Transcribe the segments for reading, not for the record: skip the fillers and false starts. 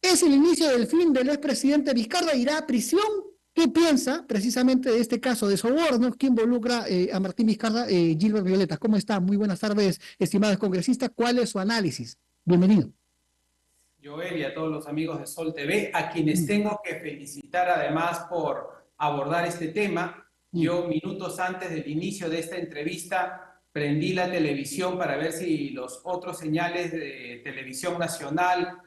¿Es el inicio del fin del expresidente Vizcarra? ¿Irá a prisión? ¿Qué piensa precisamente de este caso de sobornos que involucra a Martín Vizcarra, Gilbert Violeta? ¿Cómo está? Muy buenas tardes, estimados congresistas. ¿Cuál es su análisis? Bienvenido. Joel y a todos los amigos de Sol TV, a quienes tengo que felicitar además por abordar este tema. Mm. Yo minutos antes del inicio de esta entrevista prendí la televisión para ver si los otros señales de Televisión Nacional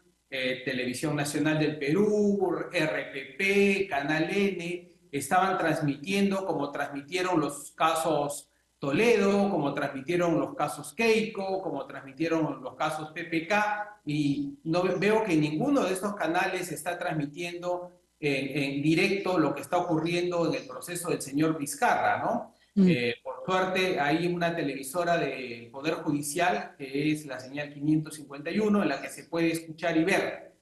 del Perú, RPP, Canal N, estaban transmitiendo como transmitieron los casos Toledo, como transmitieron los casos Keiko, como transmitieron los casos PPK, y no veo que ninguno de estos canales está transmitiendo en directo lo que está ocurriendo en el proceso del señor Vizcarra, ¿no? Mm. Por suerte hay una televisora del Poder Judicial, que es la señal 551, en la que se puede escuchar y ver.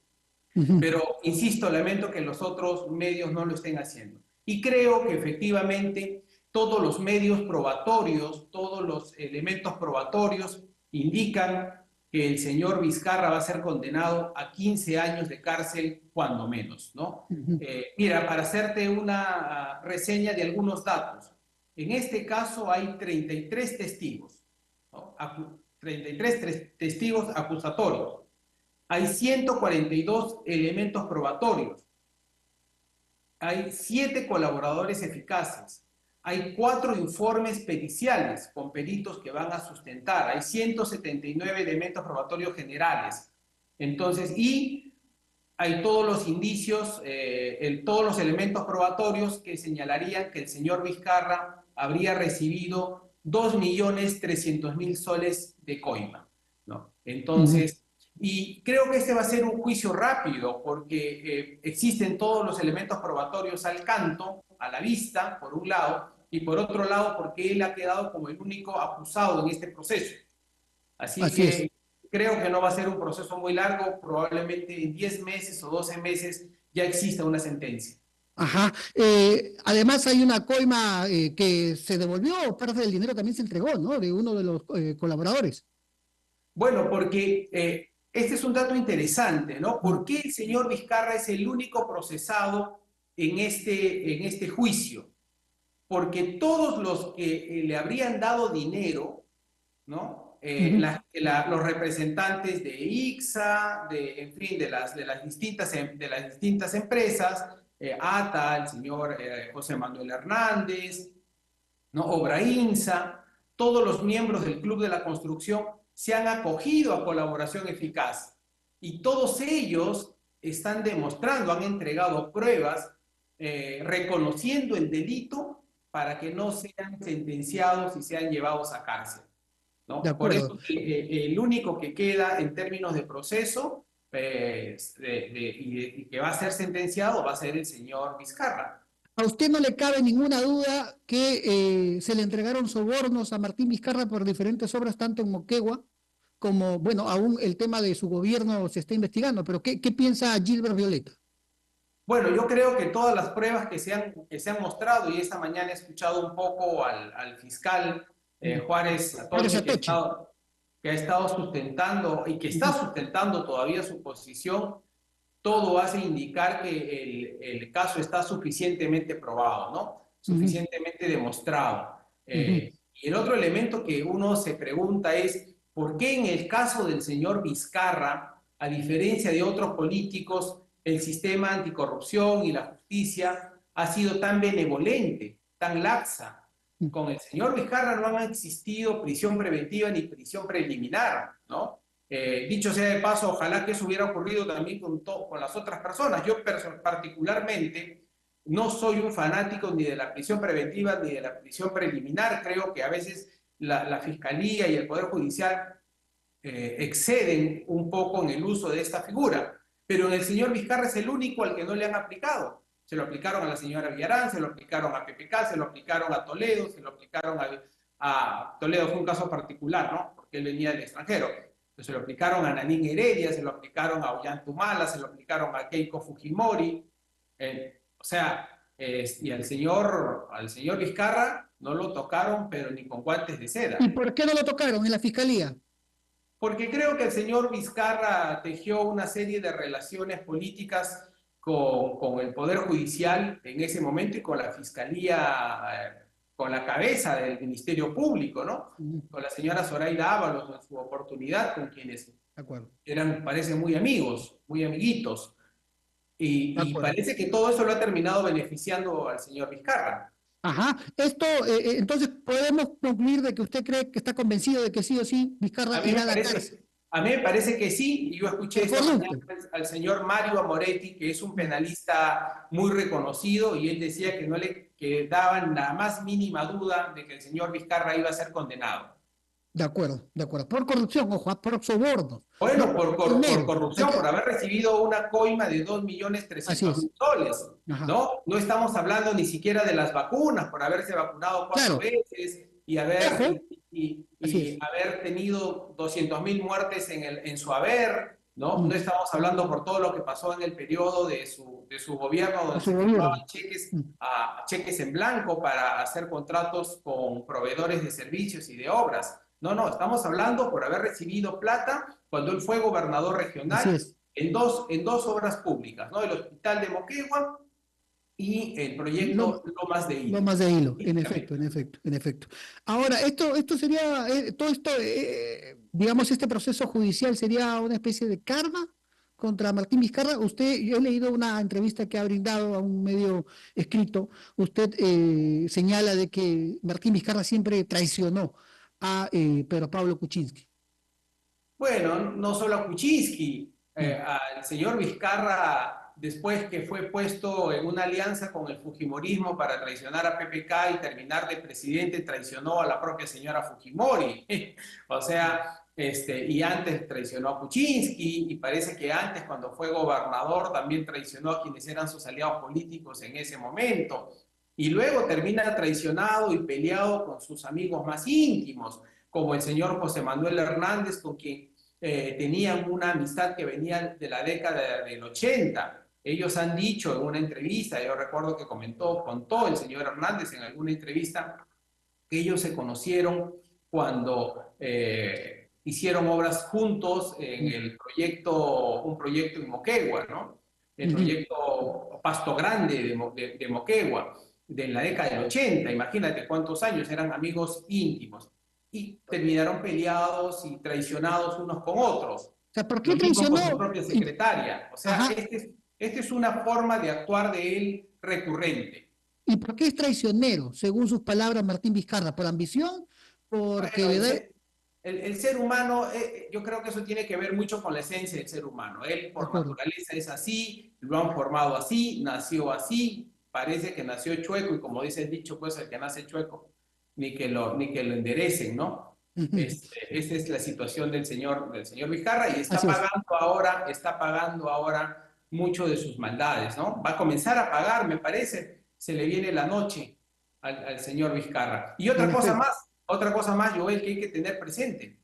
Ujú. Pero, insisto, lamento que los otros medios no lo estén haciendo. Y creo que efectivamente todos los medios probatorios, todos los elementos probatorios indican que el señor Vizcarra va a ser condenado a 15 años de cárcel, cuando menos, ¿no? Ujú. Mira, para hacerte una reseña de algunos datos, en este caso hay 33 testigos, ¿no? 33 testigos acusatorios. Hay 142 elementos probatorios, hay 7 colaboradores eficaces, hay 4 informes periciales con peritos que van a sustentar, hay 179 elementos probatorios generales. Entonces, y hay todos los indicios, todos los elementos probatorios que señalarían que el señor Vizcarra habría recibido 2.300.000 soles de coima, ¿no? Ujú. Entonces, y creo que este va a ser un juicio rápido porque existen todos los elementos probatorios al canto, a la vista, por un lado, y por otro lado porque él ha quedado como el único acusado en este proceso. Así Así es. que creo que no va a ser un proceso muy largo, probablemente en 10 meses o 12 meses ya exista una sentencia. Ajá. Además hay una coima que se devolvió, parte del dinero también se entregó, ¿no? De uno de los colaboradores. Bueno, porque este es un dato interesante, ¿no? Mm. ¿Por qué el señor Vizcarra es el único procesado en este juicio? Porque todos los que le habrían dado dinero, ¿no? Ujú. Los representantes de ICSA, en fin, de las distintas empresas, ATA, el señor José Manuel Hernández, ¿no? Obrainsa, todos los miembros del Club de la Construcción se han acogido a colaboración eficaz y todos ellos están demostrando, han entregado pruebas reconociendo el delito para que no sean sentenciados y sean llevados a cárcel, De ¿no? Por acuerdo. eso el único que queda en términos de proceso y que va a ser sentenciado va a ser el señor Vizcarra. ¿A usted no le cabe ninguna duda que se le entregaron sobornos a Martín Vizcarra por diferentes obras, tanto en Moquegua como, bueno, aún el tema de su gobierno se está investigando, pero ¿qué piensa Gilbert Violeta? Bueno, yo creo que todas las pruebas que se han mostrado, y esta mañana he escuchado un poco al fiscal Mm. Juárez Ahora Atoche, Satoche. que ha estado sustentando y que está Ujú. sustentando todavía su posición, todo hace indicar que el caso está suficientemente probado, ¿no? Ujú. Suficientemente demostrado. Ujú. Y el otro elemento que uno se pregunta es, ¿por qué en el caso del señor Vizcarra, a diferencia de otros políticos, el sistema anticorrupción y la justicia ha sido tan benevolente, tan laxa? Con el señor Vizcarra no han existido prisión preventiva ni prisión preliminar, ¿no? Dicho sea de paso, ojalá que eso hubiera ocurrido también con las otras personas. Yo particularmente no soy un fanático ni de la prisión preventiva ni de la prisión preliminar. Creo que a veces la Fiscalía y el Poder Judicial exceden un poco en el uso de esta figura. Pero en el señor Vizcarra es el único al que no le han aplicado. Se lo aplicaron a la señora Villarán, se lo aplicaron a PPK, se lo aplicaron a Toledo, se lo aplicaron a Toledo, fue un caso particular, ¿no? Porque él venía del extranjero. Se lo aplicaron a Nanín Heredia, se lo aplicaron a Ollantumala, se lo aplicaron a Keiko Fujimori. O sea, y al señor Vizcarra no lo tocaron, pero ni con guantes de ¿Y seda. por qué no lo tocaron en la fiscalía? Porque creo que el señor Vizcarra tejió una serie de relaciones políticas con el Poder Judicial en ese momento y con la Fiscalía, con la cabeza del Ministerio Público, ¿no? Ujú. Con la señora Zoraida Ábalos en su oportunidad, con quienes De acuerdo, eran, parece, muy amigos, muy amiguitos. de Y acuerdo. parece que todo eso lo ha terminado beneficiando al señor Vizcarra. Ajá, esto, entonces podemos concluir de que usted cree que está convencido de que sí o sí A Vizcarra mí me irá a la cárcel parece, a mí me parece que sí, y yo escuché por esta mañana corrupto. al señor Mario Amoretti, que es un Mm. penalista muy reconocido, y él decía que no le daban la más mínima duda de que el señor Vizcarra iba a ser condenado. De acuerdo, de acuerdo. Por corrupción, ojo, por sobornos, no Bueno, por por dinero. corrupción, por haber recibido una coima de Así es. 2.300.000 soles, Ajá. ¿no? No estamos hablando ni siquiera de las vacunas, por haberse vacunado 4 veces y Ojo, así y es. haber tenido 200.000 muertes en su haber, ¿no? Mm. No estamos hablando por todo lo que pasó en el periodo de su gobierno, De donde su se gobierno. firmaban cheques, Mm. cheques en blanco para hacer contratos con proveedores de servicios y de obras. No, no, estamos hablando por haber recibido plata cuando él fue gobernador Así regional es. en dos obras públicas, ¿no? El Hospital de Moquegua y el proyecto Lo, Lomas de lo Hilo. más de hilo, en efecto, Específicamente. en efecto, en efecto. Ahora, esto sería, todo esto, digamos, este proceso judicial sería una especie de karma contra Martín Vizcarra. Usted, yo he leído una entrevista que ha brindado a un medio escrito. Usted señala de que Martín Vizcarra siempre traicionó a Pedro Pablo Kuczynski. Bueno, no solo a Kuczynski, Mm. al señor Vizcarra, después que fue puesto en una alianza con el Fujimorismo para traicionar a PPK y terminar de presidente, traicionó a la propia señora Fujimori. O sea, y antes traicionó a Kuczynski y parece que antes, cuando fue gobernador, también traicionó a quienes eran sus aliados políticos en ese momento. Y luego termina traicionado y peleado con sus amigos más íntimos, como el señor José Manuel Hernández, con quien tenían una amistad que venía de la década del 80. Ellos han dicho en una entrevista, yo recuerdo que contó el señor Hernández en alguna entrevista, que ellos se conocieron cuando hicieron obras juntos en Mm. el proyecto, un proyecto en Moquegua, ¿no? El Ujú. proyecto Pasto Grande de Moquegua, de la década del 80. Imagínate cuántos años, eran amigos íntimos. Y terminaron peleados y traicionados unos con otros. O sea, ¿por qué Lo mismo con su traicionó? propia secretaria. O sea, Ajá. esta es una forma de actuar de él recurrente. ¿Y por qué es traicionero, según sus palabras, Martín Vizcarra? ¿Por ambición? ¿Porque Bueno, le da... el ser humano, yo creo que eso tiene que ver mucho con la esencia del ser humano. Él De por acuerdo. naturaleza es así, lo han formado así, nació así, parece que nació chueco y como dice el dicho, pues el que nace chueco, ni que lo enderecen, ¿no? Ujú. Esta es la situación del señor Vizcarra y Así es. está pagando ahora mucho de sus maldades, ¿no? Va a comenzar a pagar, me parece, se le viene la noche al señor Vizcarra. Y En efecto. otra cosa más, Joel, que hay que tener presente.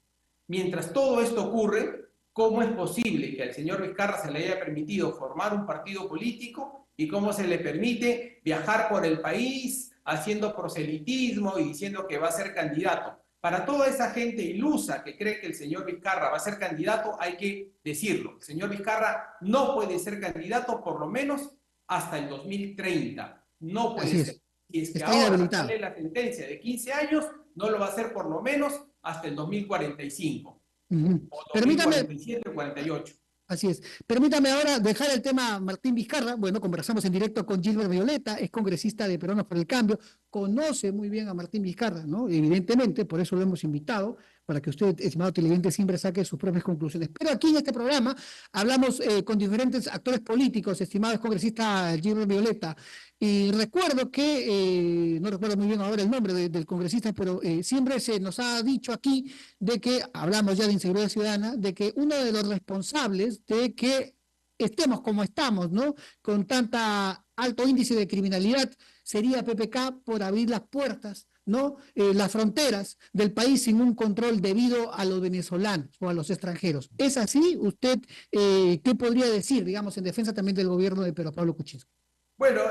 Mientras todo esto ocurre, ¿cómo es posible que al señor Vizcarra se le haya permitido formar un partido político y cómo se le permite viajar por el país haciendo proselitismo y diciendo que va a ser candidato? Para toda esa gente ilusa que cree que el señor Vizcarra va a ser candidato, hay que decirlo. El señor Vizcarra no puede ser candidato por lo menos hasta el 2030. No puede Así ser. es. Y es que Está ahora inhabilitado. sale la sentencia de 15 años, no lo va a hacer por lo menos hasta el 2045 Ujú. o Permítame, 2047 o 48. así es. Permítame ahora dejar el tema Martín Vizcarra. Bueno, conversamos en directo con Gilbert Violeta, es congresista de Peruanos por el Cambio, conoce muy bien a Martín Vizcarra, ¿no? Evidentemente, por eso lo hemos invitado, para que usted, estimado televidente, siempre saque sus propias conclusiones. Pero aquí en este programa hablamos con diferentes actores políticos, estimado congresista Gilbert Violeta, y recuerdo que, no recuerdo muy bien ahora el nombre del congresista, pero siempre se nos ha dicho aquí de que, hablamos ya de inseguridad ciudadana, de que uno de los responsables de que estemos como estamos, ¿no? Con tanta alto índice de criminalidad, sería PPK por abrir las puertas, ¿no? Las fronteras del país sin un control debido a los venezolanos o a los extranjeros. ¿Es así? ¿Usted qué podría decir, digamos, en defensa también del gobierno de Pedro Pablo Kuczynski? Bueno,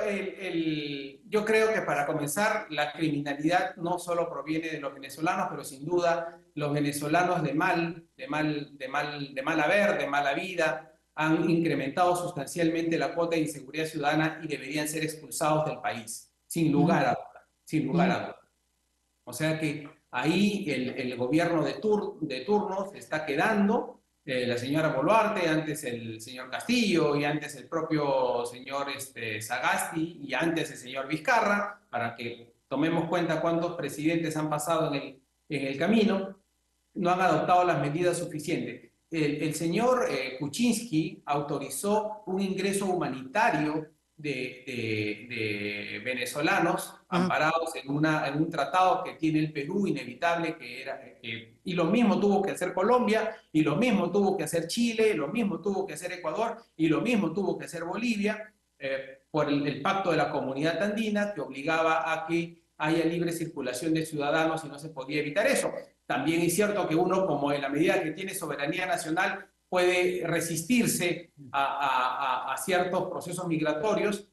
yo creo que para comenzar, la criminalidad no solo proviene de los venezolanos, pero sin duda los venezolanos de mal haber, de mala vida, han incrementado sustancialmente la cuota de inseguridad ciudadana y deberían ser expulsados del país, sin Ujú, lugar a duda, sin lugar ujú. a duda. O sea que ahí el gobierno de turno se está quedando, la señora Boluarte, antes el señor Castillo y antes el propio señor Sagasti y antes el señor Vizcarra, para que tomemos cuenta cuántos presidentes han pasado en el camino, no han adoptado las medidas suficientes. El señor Kuczynski autorizó un ingreso humanitario de venezolanos Ajá. amparados en un tratado que tiene el Perú, inevitable, y lo mismo tuvo que hacer Colombia, y lo mismo tuvo que hacer Chile, y lo mismo tuvo que hacer Ecuador, y lo mismo tuvo que hacer Bolivia, por el pacto de la Comunidad Andina, que obligaba a que haya libre circulación de ciudadanos y no se podía evitar eso. También es cierto que uno, como en la medida que tiene soberanía nacional, puede resistirse a ciertos procesos migratorios,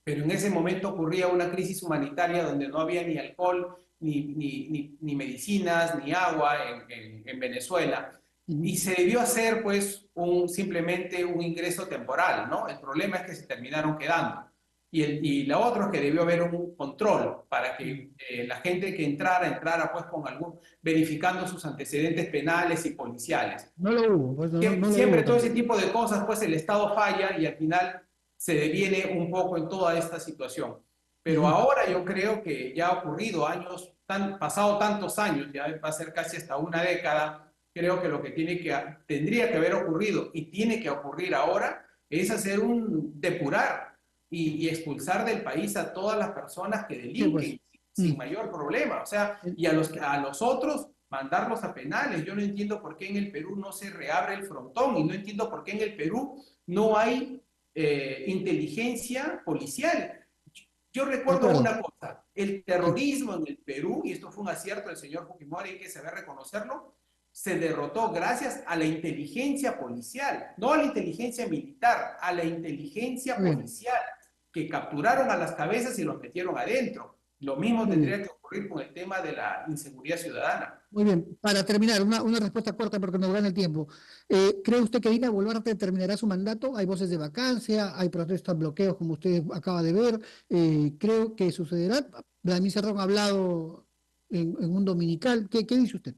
pero en ese momento ocurría una crisis humanitaria donde no había ni alcohol, ni medicinas, ni agua en Venezuela. Ujú. Y se debió hacer, pues, simplemente un ingreso temporal, ¿no? El problema es que se terminaron quedando. Y lo otro es que debió haber un control para que la gente que entrara pues con verificando sus antecedentes penales y policiales. No lo hubo, pues no lo Siempre hubo todo ese tampoco. tipo de cosas, pues el Estado falla y al final se deviene un poco en toda esta situación. Pero Ujú. ahora yo creo que ya ha ocurrido pasado tantos años, ya va a ser casi hasta una década, creo que lo que tendría que haber ocurrido y tiene que ocurrir ahora es hacer un depurar y expulsar del país a todas las personas que Sí, pues. delinquen Mm. sin mayor problema. O sea, y a los otros mandarlos a penales. Yo no entiendo por qué en el Perú no se reabre el frontón y no entiendo por qué en el Perú no hay inteligencia policial. Yo De recuerdo acuerdo. una cosa, el Sí. terrorismo en el Perú, y esto fue un acierto del señor Fujimori, hay que saber reconocerlo, se derrotó gracias a la inteligencia policial, no a la inteligencia militar, a la inteligencia Muy bien, policial, que capturaron a las cabezas y los metieron adentro. Lo mismo muy bien. tendría que ocurrir con el tema de la inseguridad ciudadana. Muy bien. Para terminar, una respuesta corta porque nos gana el tiempo. ¿Cree usted que Dina Boluarte terminará su mandato? Hay voces de vacancia, hay protestas, bloqueos, como usted acaba de ver. Creo que sucederá. Vladimir Cerrón ha hablado en un dominical. ¿Qué dice usted?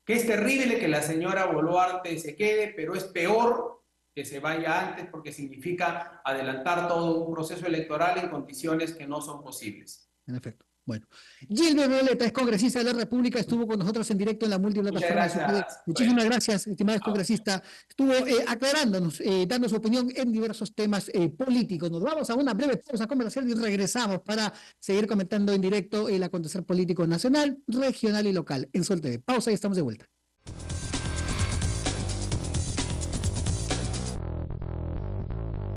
Que es terrible que la señora Boluarte se quede, pero es peor que se vaya antes porque significa adelantar todo un proceso electoral en condiciones que no son posibles. En efecto. Bueno, Gilbert Violeta es congresista de la República, estuvo con nosotros en directo en la Muchas multiplataforma de su red. gracias. Bueno, Muchísimas gracias, estimado congresista. Estuvo aclarándonos, dando su opinión en diversos temas políticos. Nos vamos a una breve pausa comercial y regresamos para seguir comentando en directo el acontecer político nacional, regional y local en Sol TV. Pausa y estamos de vuelta.